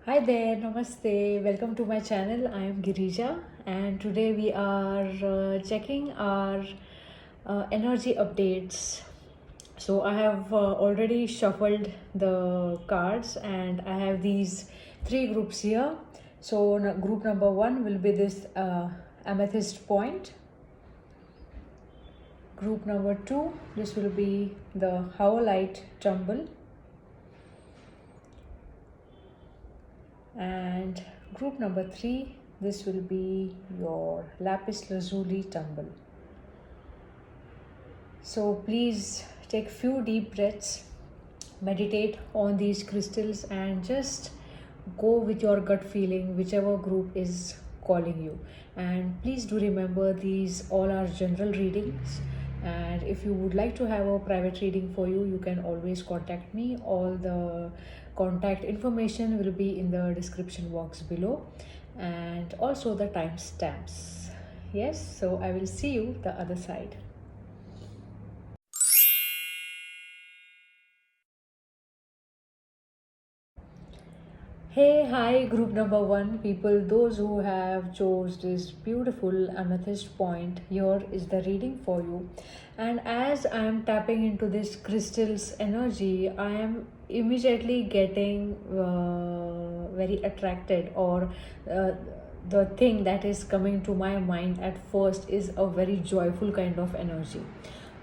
Hi there, namaste. Welcome to my channel. I am Girija, and today we are checking our energy updates. So, I have already shuffled the cards, and I have these three groups here. So, group number one will be this amethyst point. Group number two, this will be the howlite tumble. And group number three, this will be your lapis lazuli tumble. So please take few deep breaths, meditate on these crystals, and just go with your gut feeling, whichever group is calling you. And please do remember, these all are general readings, and if you would like to have a private reading for you, you can always contact me. All the contact information will be in the description box below, and also the timestamps. Yes, so I will see you the other side. Hey, hi, group number one people, those who have chose this beautiful amethyst point, here is the reading for you. And as I am tapping into this crystal's energy, I am immediately getting very attracted, or the thing that is coming to my mind at first is a very joyful kind of energy.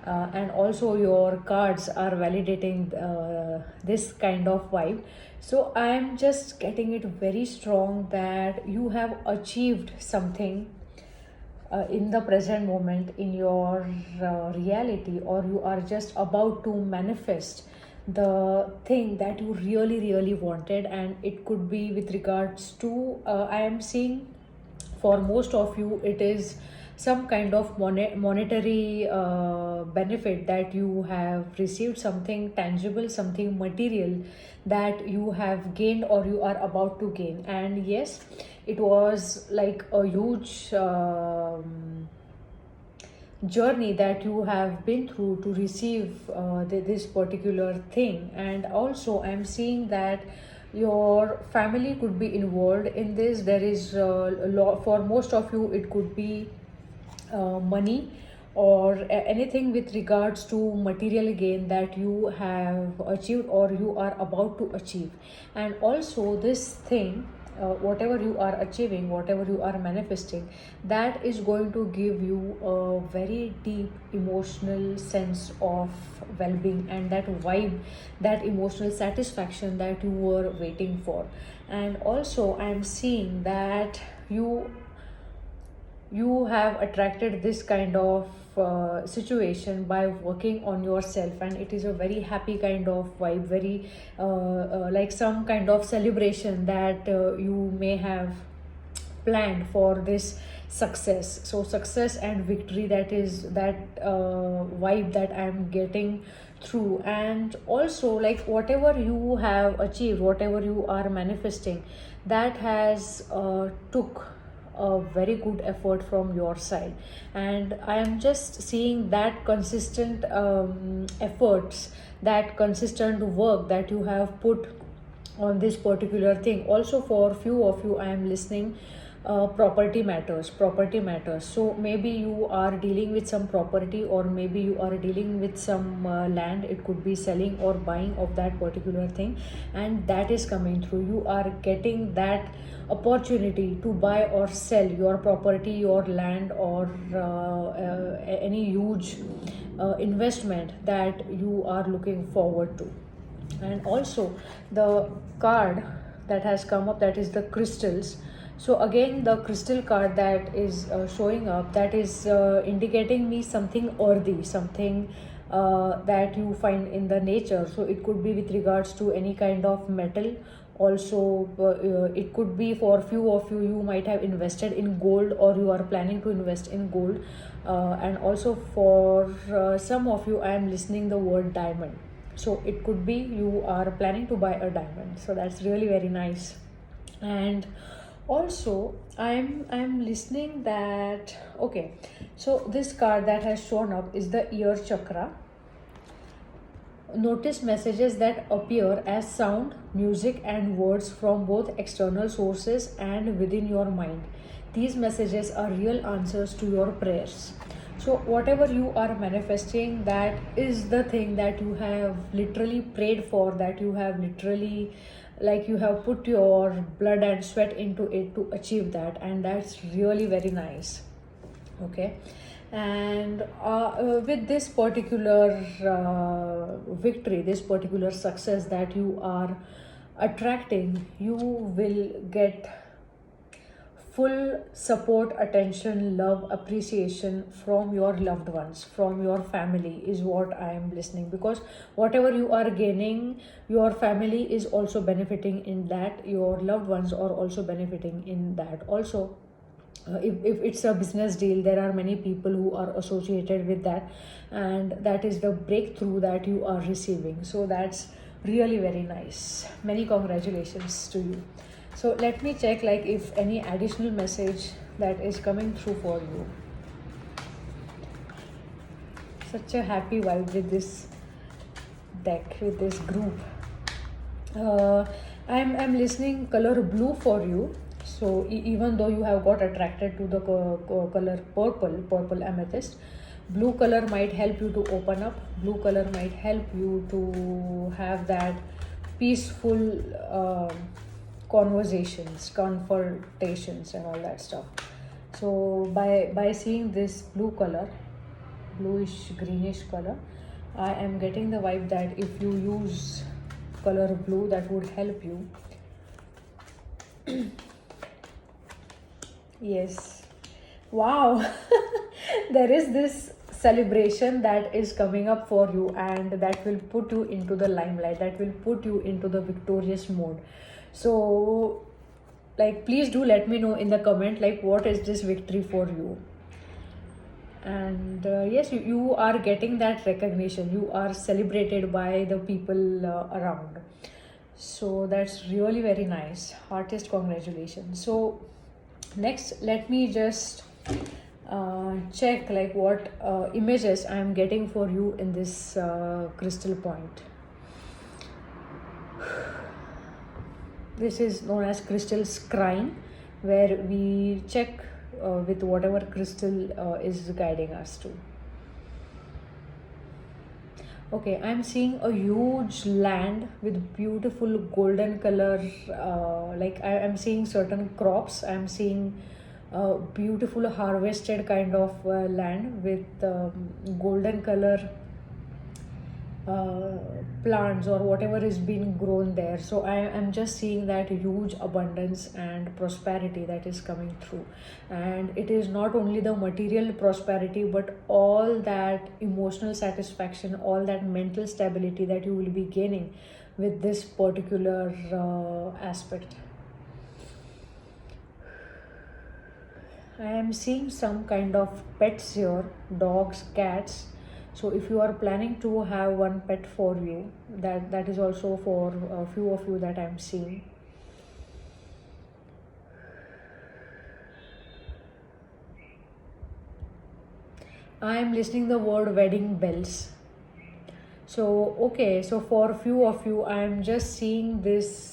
And also your cards are validating this kind of vibe. So I am just getting it very strong that you have achieved something in the present moment in your reality, or you are just about to manifest the thing that you really really wanted. And it could be with regards to, I am seeing for most of you it is some kind of monetary benefit that you have received, something tangible, something material that you have gained or you are about to gain. And yes, it was like a huge journey that you have been through to receive this particular thing. And also I'm seeing that your family could be involved in this. There is a lot, for most of you it could be money, or anything with regards to material gain that you have achieved or you are about to achieve. And also this thing, whatever you are achieving, whatever you are manifesting, that is going to give you a very deep emotional sense of well-being, and that vibe, that emotional satisfaction that you were waiting for. And also I am seeing that you have attracted this kind of situation by working on yourself, and it is a very happy kind of vibe, very like some kind of celebration that you may have planned for this success. So success and victory, that is that vibe that I am getting through. And also, like, whatever you have achieved, whatever you are manifesting, that has took a very good effort from your side. And I am just seeing that consistent efforts, that consistent work that you have put on this particular thing. Also for few of you I am listening, property matters. So maybe you are dealing with some property, or maybe you are dealing with some land. It could be selling or buying of that particular thing, and that is coming through. You are getting that opportunity to buy or sell your property, your land, or any huge investment that you are looking forward to. And also the card that has come up, that is the crystals. So again, the crystal card that is showing up, that is indicating me something earthy, something that you find in the nature. So it could be with regards to any kind of metal. Also it could be, for few of you, you might have invested in gold, or you are planning to invest in gold. And also for some of you I am listening the word diamond. So it could be you are planning to buy a diamond, so that's really very nice. And also I'm listening that, okay, so this card that has shown up is the ear chakra. Notice messages that appear as sound, music, and words from both external sources and within your mind. These messages are real answers to your prayers. So, whatever you are manifesting, that is the thing that you have literally prayed for, that you have literally, like, you have put your blood and sweat into it to achieve that, and that's really very nice. Okay. And with this particular victory, this particular success that you are attracting, you will get full support, attention, love, appreciation from your loved ones, from your family, is what I am listening. Because whatever you are gaining, your family is also benefiting in that, your loved ones are also benefiting in that also. If it's a business deal, there are many people who are associated with that, and that is the breakthrough that you are receiving. So that's really very nice. Many congratulations to you. So let me check, like, if any additional message that is coming through for you. Such a happy vibe with this deck, with this group. uh, I'm listening color blue for you. So even though you have got attracted to the color purple amethyst, blue color might help you to open up. Blue color might help you to have that peaceful conversations, confrontations, and all that stuff. So by seeing this blue color, bluish greenish color, I am getting the vibe that if you use color blue, that would help you. Yes. Wow. There is this celebration that is coming up for you, and that will put you into the limelight, that will put you into the victorious mode. So, like, please do let me know in the comment, like, what is this victory for you. And yes, you are getting that recognition, you are celebrated by the people around. So that's really very nice. Heartiest congratulations. So next, let me just check, like, what images I am getting for you in this crystal point. This is known as crystal scrying, where we check with whatever crystal is guiding us to. Okay, I'm seeing a huge land with beautiful golden color. Like, I'm seeing certain crops. I'm seeing beautiful harvested kind of land with golden color uh, plants or whatever is being grown there. So I am just seeing that huge abundance and prosperity that is coming through. And it is not only the material prosperity, but all that emotional satisfaction, all that mental stability that you will be gaining with this particular aspect. I am seeing some kind of pets here, dogs, cats. So if you are planning to have one pet for you, that is also for a few of you that I am seeing. I am listening the word wedding bells. So, okay, so for a few of you, I am just seeing this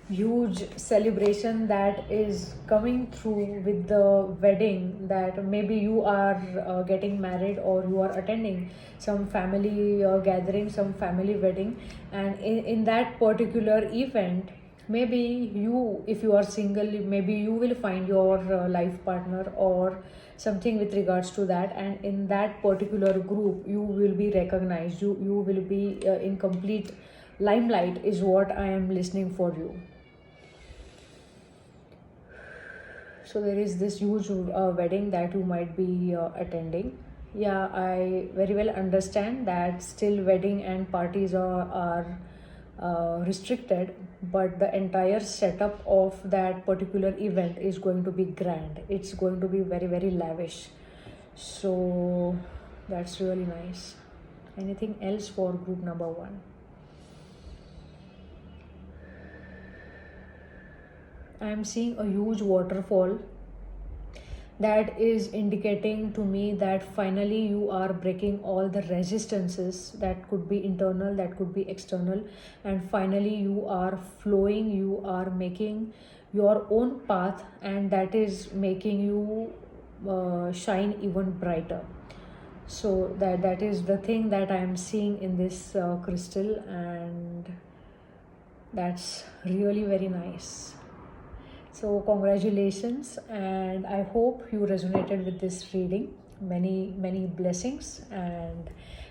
huge celebration that is coming through with the wedding, that maybe you are getting married, or you are attending some family gathering, some family wedding. And in that particular event, maybe you, if you are single, maybe you will find your life partner or something with regards to that, and in that particular group you will be recognized, you will be in complete limelight, is what I am listening for you. So there is this huge wedding that you might be attending. Yeah, I very well understand that still wedding and parties are restricted, but the entire setup of that particular event is going to be grand. It's going to be very, very lavish. So that's really nice. Anything else for group number one? I am seeing a huge waterfall that is indicating to me that finally you are breaking all the resistances that could be internal, that could be external, and finally you are flowing, you are making your own path, and that is making you shine even brighter. So that is the thing that I am seeing in this crystal, and that's really very nice. So, congratulations, and I hope you resonated with this reading. Many, many blessings and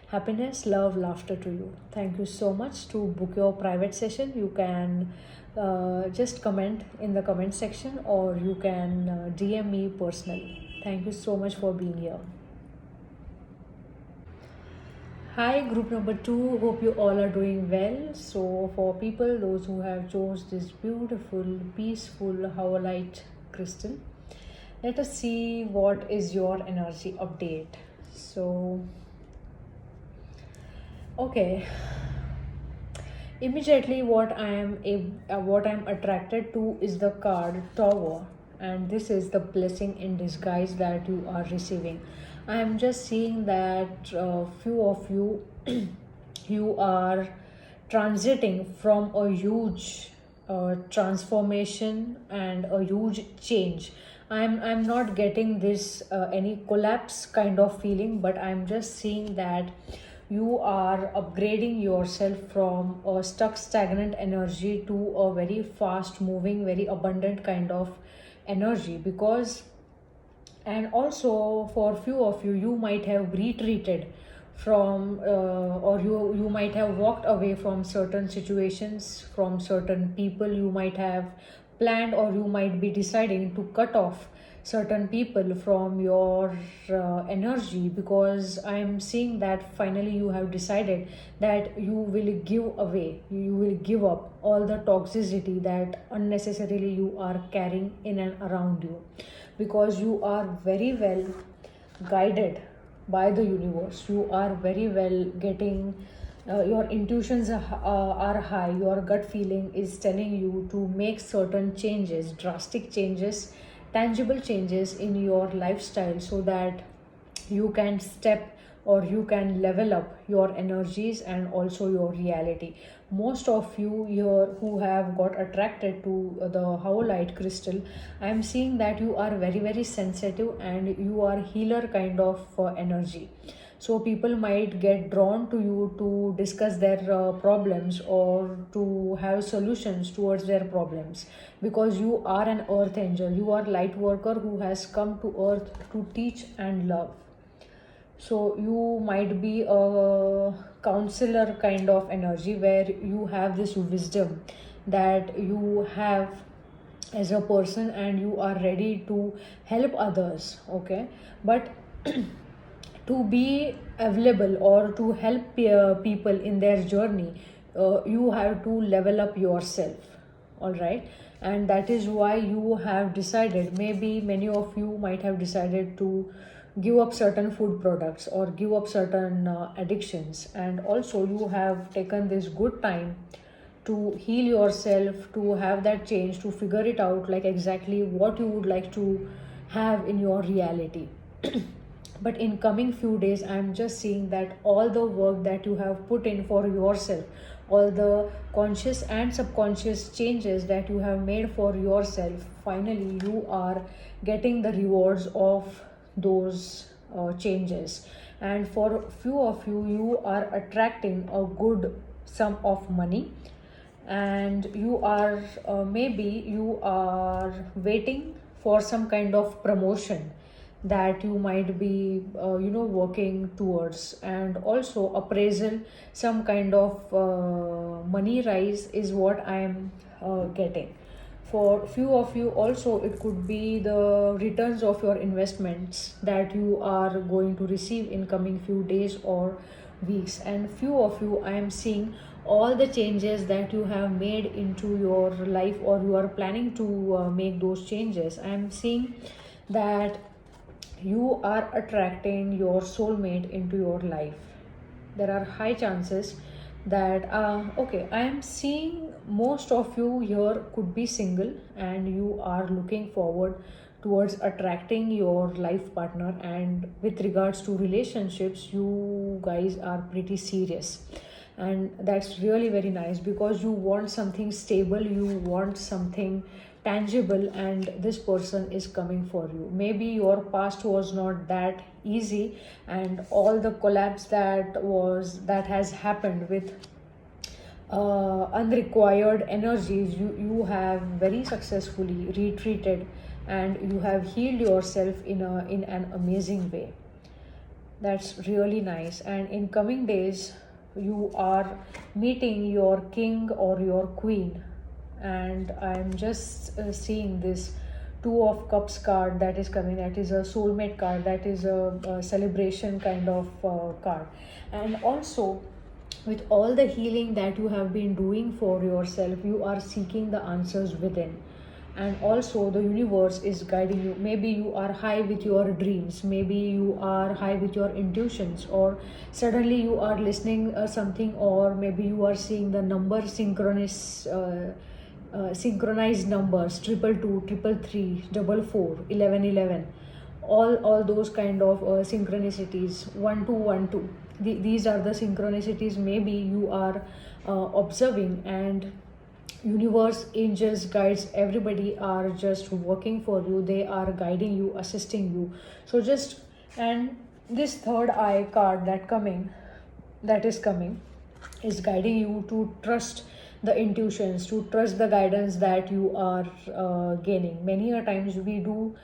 happiness, love, laughter to you. Thank you so much. To book your private session, you can just comment in the comment section, or you can DM me personally. Thank you so much for being here. Hi, group number two. Hope you all are doing well. So, for people, those who have chose this beautiful, peaceful howlite crystal, let us see what is your energy update. So, okay, immediately what I'm attracted to is the card Tower, and this is the blessing in disguise that you are receiving. I am just seeing that few of you you are transiting from a huge transformation and a huge change. I'm not getting this any collapse kind of feeling, but I'm just seeing that you are upgrading yourself from a stuck stagnant energy to a very fast moving, very abundant kind of energy. Because, and also for few of you, you might have retreated from or you might have walked away from certain situations, from certain people. You might have planned, or you might be deciding to cut off certain people from your energy, because I am seeing that finally you have decided that you will give away, you will give up all the toxicity that unnecessarily you are carrying in and around you, because you are very well guided by the universe. You are very well getting your intuitions are high. Your gut feeling is telling you to make certain changes, drastic changes, tangible changes in your lifestyle, so that you can step, or you can level up your energies and also your reality. Most of you here who have got attracted to the howlite crystal, I am seeing that you are very very sensitive, and you are healer kind of energy. So people might get drawn to you to discuss their problems, or to have solutions towards their problems, because you are an earth angel, you are light worker who has come to earth to teach and love. So you might be a counselor kind of energy, where you have this wisdom that you have as a person, and you are ready to help others. Okay, but to be available or to help people in their journey, you have to level up yourself. All right, and that is why you have decided, maybe many of you might have decided to give up certain food products, or give up certain addictions, and also you have taken this good time to heal yourself, to have that change, to figure it out, like exactly what you would like to have in your reality. But in coming few days, I'm just seeing that all the work that you have put in for yourself, all the conscious and subconscious changes that you have made for yourself, finally you are getting the rewards of those changes. And for few of you, you are attracting a good sum of money, and you are maybe you are waiting for some kind of promotion that you might be working towards, and also appraisal, some kind of money rise is what I am getting. For few of you also, it could be the returns of your investments that you are going to receive in coming few days or weeks. And few of you, I am seeing all the changes that you have made into your life, or you are planning to make those changes. I am seeing that you are attracting your soulmate into your life. There are high chances that okay, I am seeing most of you here could be single, and you are looking forward towards attracting your life partner. And with regards to relationships, you guys are pretty serious, and that's really very nice because you want something stable, you want something tangible, and this person is coming for you. Maybe your past was not that easy, and all the collapse that has happened with unrequired energies, you have very successfully retreated, and you have healed yourself in an amazing way. That's really nice. And in coming days, you are meeting your king or your queen. And I'm just seeing this Two of Cups card that is coming. That is a soulmate card. That is a celebration kind of card. And also, with all the healing that you have been doing for yourself, you are seeking the answers within. And also the universe is guiding you. Maybe you are high with your dreams, maybe you are high with your intuitions, or suddenly you are listening something, or maybe you are seeing the number synchronized numbers, triple two, triple three, double four, 1111, all those kind of synchronicities, 1212. These are the synchronicities maybe you are observing. And universe, angels, guides, everybody are just working for you. They are guiding you, assisting you. So just, and this third eye card that is coming is guiding you to trust the intuitions, to trust the guidance that you are gaining. Many a times we do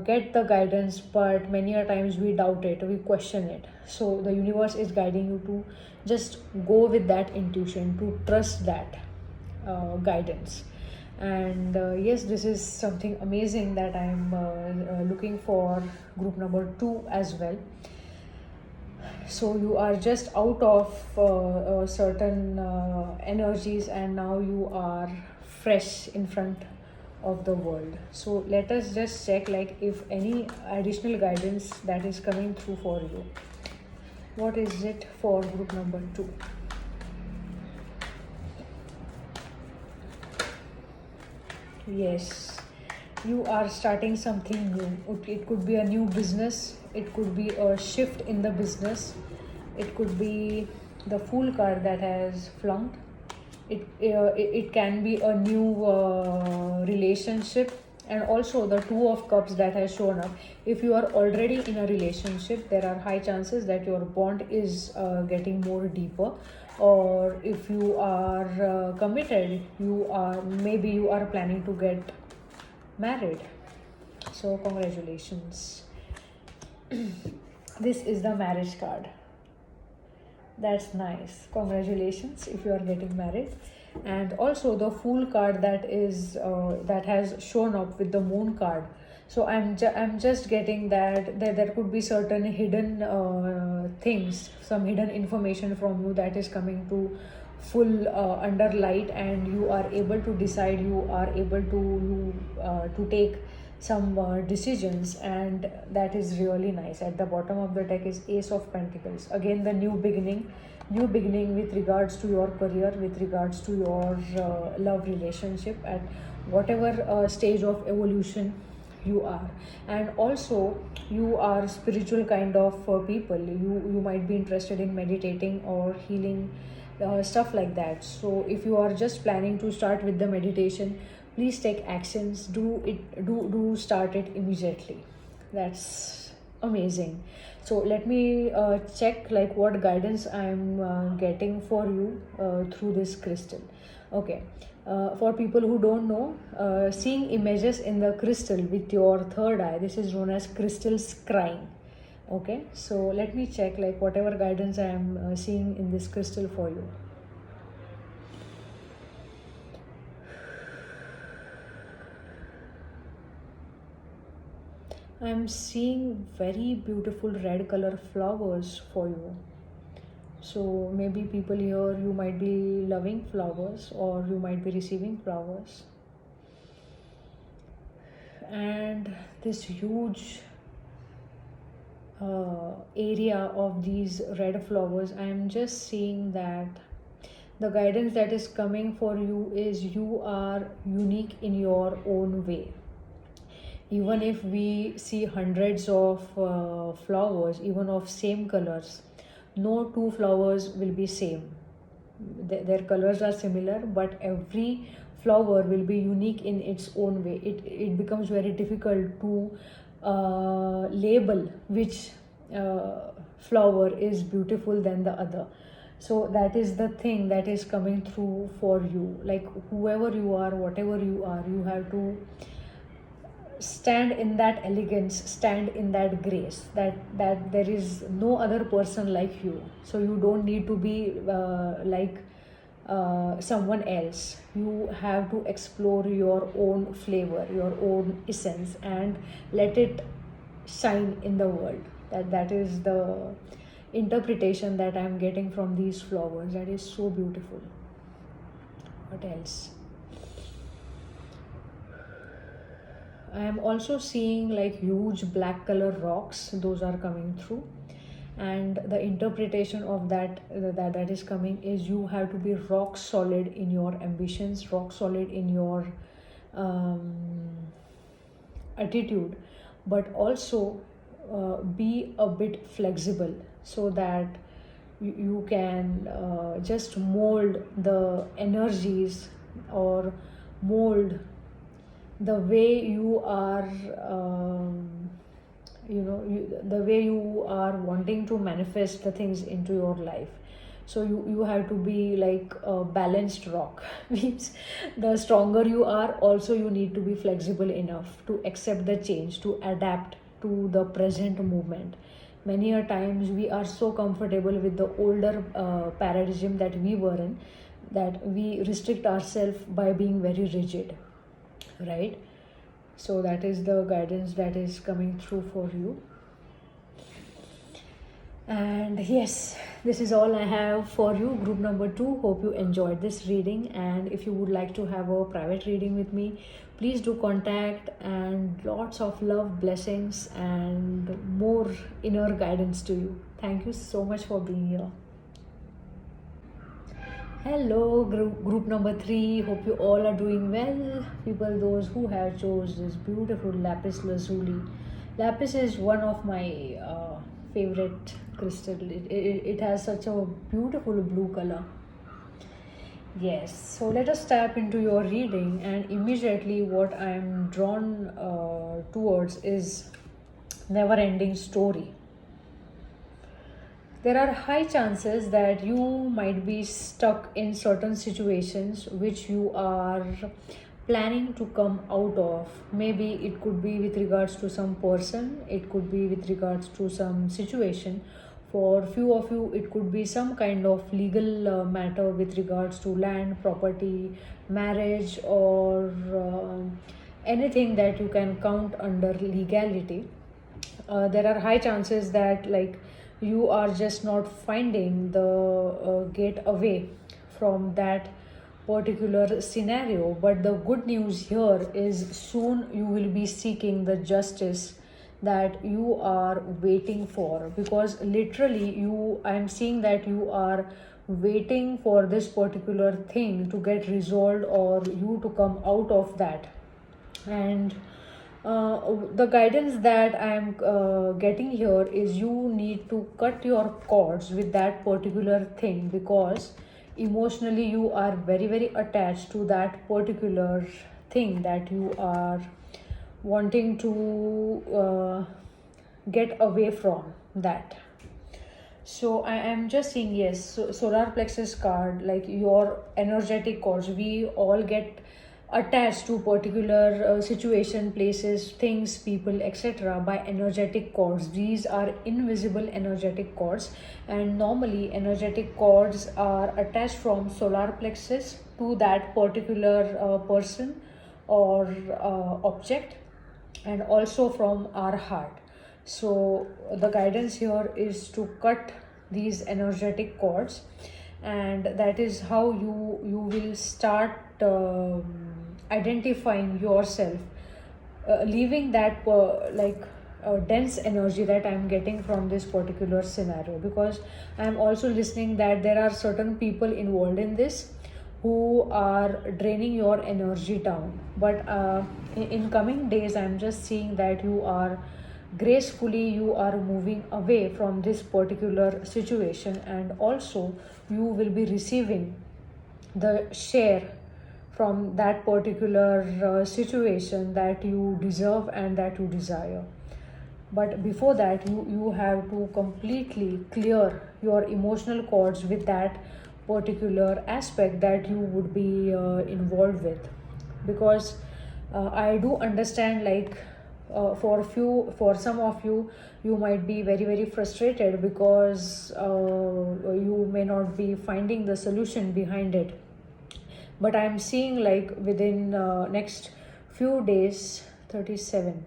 get the guidance, but many a times we doubt it, we question it. So the universe is guiding you to just go with that intuition, to trust that guidance. And yes, this is something amazing that I'm looking for group number 2 as well. So you are just out of certain energies, and now you are fresh in front of the world. So let us just check, like, if any additional guidance that is coming through for you. What is it for group number 2? Yes, you are starting something new. It could be a new business, it could be a shift in the business, it could be the Fool card that has flunked. It can be a new relationship, and also the Two of Cups that has shown up. If you are already in a relationship, there are high chances that your bond is getting more deeper. Or if you are committed, maybe you are planning to get married. So congratulations. This is the marriage card. That's nice. Congratulations if you are getting married. And also the Fool card that has shown up with the Moon card. So I'm just getting that there could be certain hidden things, some hidden information from you that is coming to full under light, and you are able to decide, you are able to take some decisions, and that is really nice. At the bottom of the deck is Ace of Pentacles. Again, the new beginning with regards to your career, with regards to your love relationship, at whatever stage of evolution you are. And also, you are spiritual kind of people. You might be interested in meditating or healing, stuff like that. So if you are just planning to start with the meditation, please take actions, do start it immediately. That's amazing. So let me check, like, what guidance I'm getting for you through this crystal. Okay. For people who don't know, seeing images in the crystal with your third eye, this is known as crystal scrying. Okay, so let me check, like, whatever guidance I am seeing in this crystal for you. I'm seeing very beautiful red color flowers for you. So maybe people here, you might be loving flowers, or you might be receiving flowers. And this huge area of these red flowers, I am just seeing that the guidance that is coming for you is you are unique in your own way. Even if we see hundreds of flowers, even of same colors, no two flowers will be same. Their colors are similar, but every flower will be unique in its own way. It becomes very difficult to label which flower is beautiful than the other. So that is the thing that is coming through for you. Like whoever you are, whatever you are, you have to stand in that elegance, stand in that grace, that there is no other person like you. So you don't need to be like someone else. You have to explore your own flavor, your own essence, and let it shine in the world. That is the interpretation that I'm getting from these flowers. That is so beautiful. What else? I am also seeing like huge black color rocks. Those are coming through, and the interpretation of that is coming is you have to be rock solid in your ambitions, rock solid in your um, attitude, but also be a bit flexible so that you can just mold the energies or mold the way you are the way you are wanting to manifest the things into your life. So you have to be like a balanced rock means the stronger you are, also you need to be flexible enough to accept the change, to adapt to the present movement. Many a times we are so comfortable with the older paradigm that we were in, that we restrict ourselves by being very rigid, right? So that is the guidance that is coming through for you. And yes, this is all I have for you, group number 2. Hope you enjoyed this reading, and if you would like to have a private reading with me, please do contact. And lots of love, blessings, and more inner guidance to you. Thank you so much for being here. Hello, group number 3. Hope you all are doing well. People, those who have chose this beautiful lapis lazuli. Lapis is one of my favorite crystal. It has such a beautiful blue color. Yes, so let us tap into your reading, and immediately what I am drawn towards is never ending story. There are high chances that you might be stuck in certain situations which you are planning to come out of. Maybe it could be with regards to some person, it could be with regards to some situation. For few of you, it could be some kind of legal matter with regards to land, property, marriage, or anything that you can count under legality. There are high chances that like you are just not finding the get away from that particular scenario. But the good news here is soon you will be seeking the justice that you are waiting for, because literally I'm seeing that you are waiting for this particular thing to get resolved or you to come out of that. And the guidance that I'm getting here is you need to cut your cords with that particular thing, because emotionally you are very very attached to that particular thing that you are wanting to get away from that. So I am just saying yes. So solar plexus card, like your energetic cords, we all get attached to particular situation, places, things, people, etc. by energetic cords. These are invisible energetic cords, and normally energetic cords are attached from solar plexus to that particular person or object, and also from our heart. So the guidance here is to cut these energetic cords, and that is how you will start identifying yourself, leaving that dense energy that I'm getting from this particular scenario. Because I'm also listening that there are certain people involved in this who are draining your energy down. But in coming days, I'm just seeing that you are gracefully you are moving away from this particular situation, and also you will be receiving the share from that particular situation that you deserve and that you desire. But before that, you have to completely clear your emotional cords with that particular aspect that you would be involved with. Because I do understand, like, for some of you, you might be very very frustrated because you may not be finding the solution behind it. But I'm seeing, like, within next few days, 37.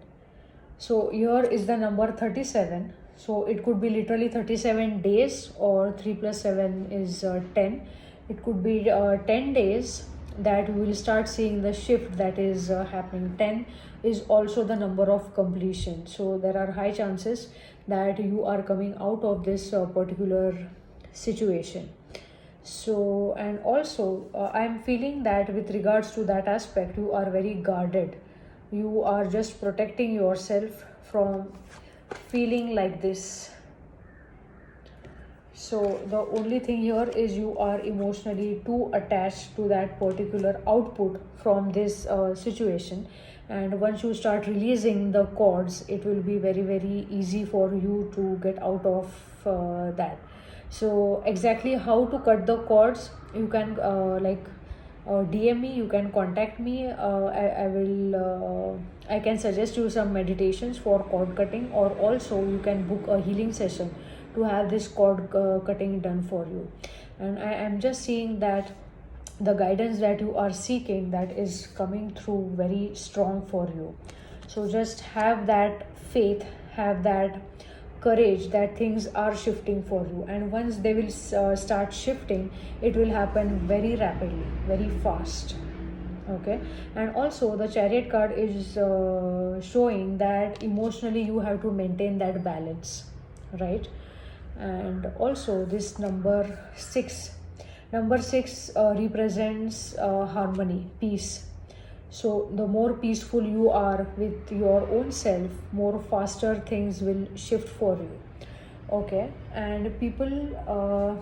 So here is the number 37. So it could be literally 37 days, or 3 plus 7 is 10. It could be 10 days that we will start seeing the shift that is happening. 10 is also the number of completion. So there are high chances that you are coming out of this particular situation. So, and also I'm feeling that with regards to that aspect, you are very guarded. You are just protecting yourself from feeling like this. So the only thing here is you are emotionally too attached to that particular output from this situation. And once you start releasing the cords, it will be very very easy for you to get out of that. So exactly how to cut the cords, you can DM me, you can contact me. I will I can suggest you some meditations for cord cutting, or also you can book a healing session to have this cord cutting done for you. And I am just seeing that the guidance that you are seeking, that is coming through very strong for you. So just have that faith, have that courage that things are shifting for you. And once they will start shifting, it will happen very rapidly, very fast. Okay. And also the chariot card is showing that emotionally you have to maintain that balance, right? And also this number 6 represents harmony, peace. So the more peaceful you are with your own self, more faster things will shift for you. Okay. And people,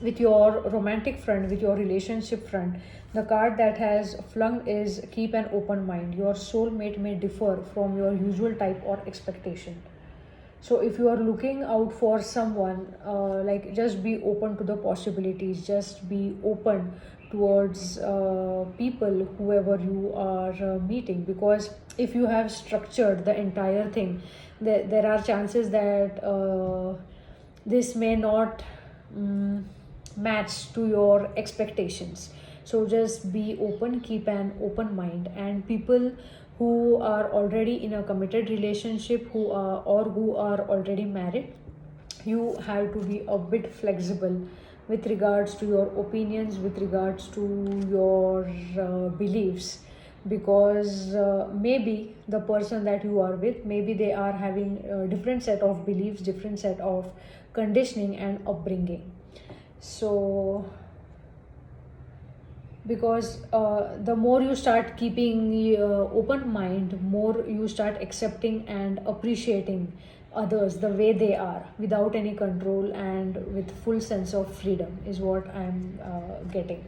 with your romantic front, with your relationship front, the card that has flung is keep an open mind. Your soulmate may differ from your usual type or expectation. So if you are looking out for someone, like, just be open to the possibilities, just be open towards people, whoever you are meeting. Because if you have structured the entire thing, there are chances that this may not match to your expectations. So just be open, keep an open mind. And people who are already in a committed relationship, who are already married, you have to be a bit flexible with regards to your opinions, with regards to your beliefs. Because maybe the person that you are with, maybe they are having a different set of beliefs, different set of conditioning and upbringing. So because the more you start keeping open mind, more you start accepting and appreciating others the way they are, without any control and with full sense of freedom, is what I'm getting.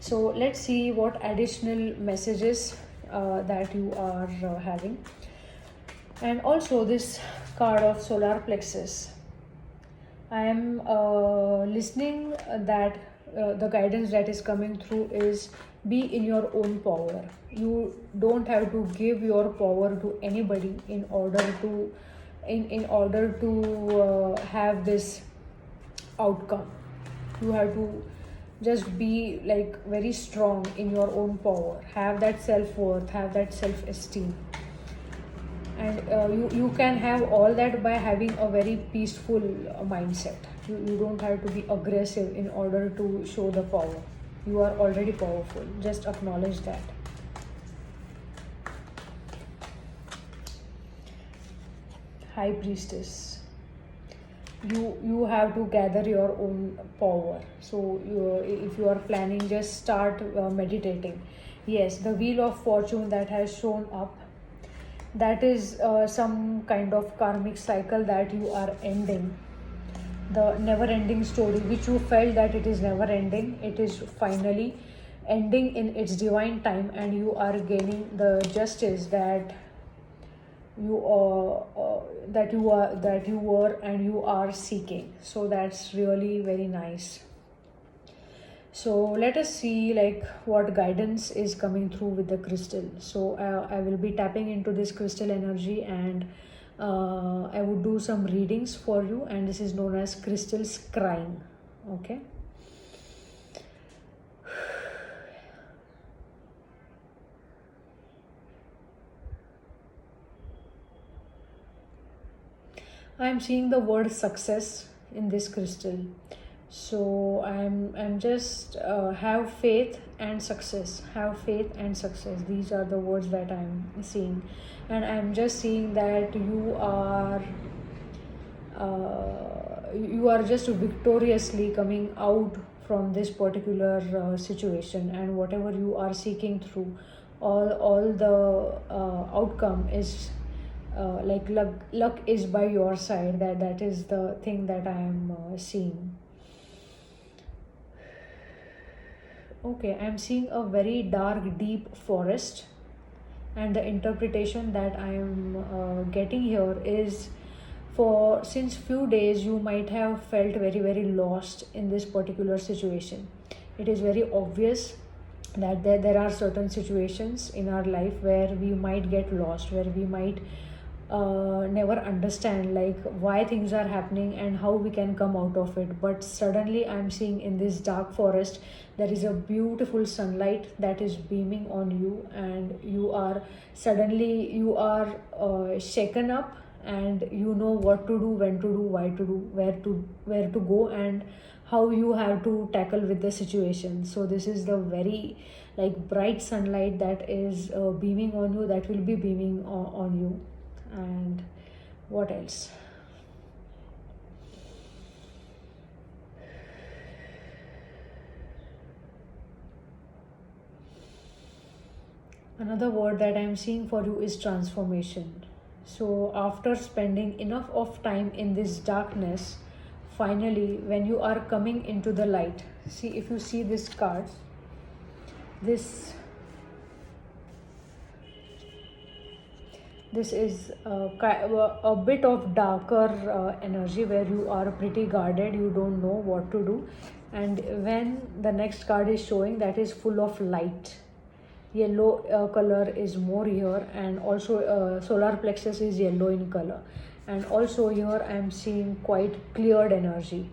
So let's see what additional messages that you are having. And also this card of solar plexus, I am listening that the guidance that is coming through is be in your own power. You don't have to give your power to anybody in order to have this outcome. You have to just be, like, very strong in your own power, have that self-worth, have that self-esteem. And you can have all that by having a very peaceful mindset. You don't have to be aggressive in order to show the power. You are already powerful, just acknowledge that. High priestess. you have to gather your own power. So if you are planning, just start meditating. Yes, the wheel of fortune that has shown up, that is some kind of karmic cycle that you are ending. The never ending story which you felt that it is never ending, it is finally ending in its divine time, and you are gaining the justice that you were and you are seeking. So that's really very nice. So let us see like what guidance is coming through with the crystal. So I will be tapping into this crystal energy, and I would do some readings for you, and this is known as crystals crying. Okay. I am seeing the word success in this crystal. So I'm just have faith and success. Have faith and success. These are the words that I'm seeing, and I'm just seeing that you are just victoriously coming out from this particular situation, and whatever you are seeking through, all the outcome is like luck is by your side. That is the thing that I am seeing. Okay, I'm seeing a very dark deep forest, and the interpretation that I am getting here is, for since few days you might have felt very very lost in this particular situation. It is very obvious that there are certain situations in our life where we might get lost, where we might never understand like why things are happening and how we can come out of it. But suddenly I'm seeing in this dark forest there is a beautiful sunlight that is beaming on you, and you are shaken up, and you know what to do, when to do, why to do, where to go, and how you have to tackle with the situation. So this is the very like bright sunlight that is beaming on you, that will be beaming on you. And what else? Another word that I'm seeing for you is transformation. So after spending enough of time in this darkness, finally when you are coming into the light, see, if you see this card, this is a bit of darker energy where you are pretty guarded, you don't know what to do. And when the next card is showing, that is full of light. Yellow color is more here, and also solar plexus is yellow in color, and also here I am seeing quite cleared energy.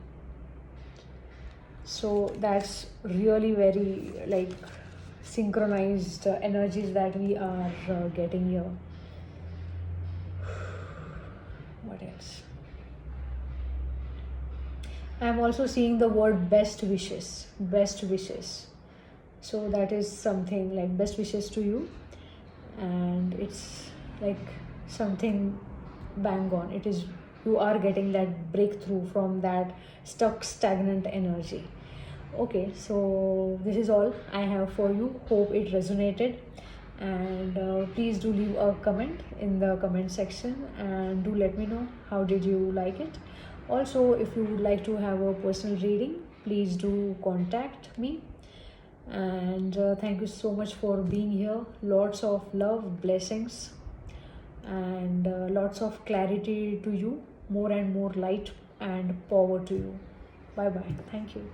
So that's really very like synchronized energies that we are getting here. What else? I am also seeing the word best wishes. Best wishes. So that is something like best wishes to you, and it's like something bang on. It is, you are getting that breakthrough from that stuck stagnant energy. Okay, so this is all I have for you. Hope it resonated, and please do leave a comment in the comment section, and do let me know how did you like it. Also, if you would like to have a personal reading, please do contact me. And thank you so much for being here. Lots of love, blessings, and lots of clarity to you. More and more light and power to you. Bye bye. Thank you.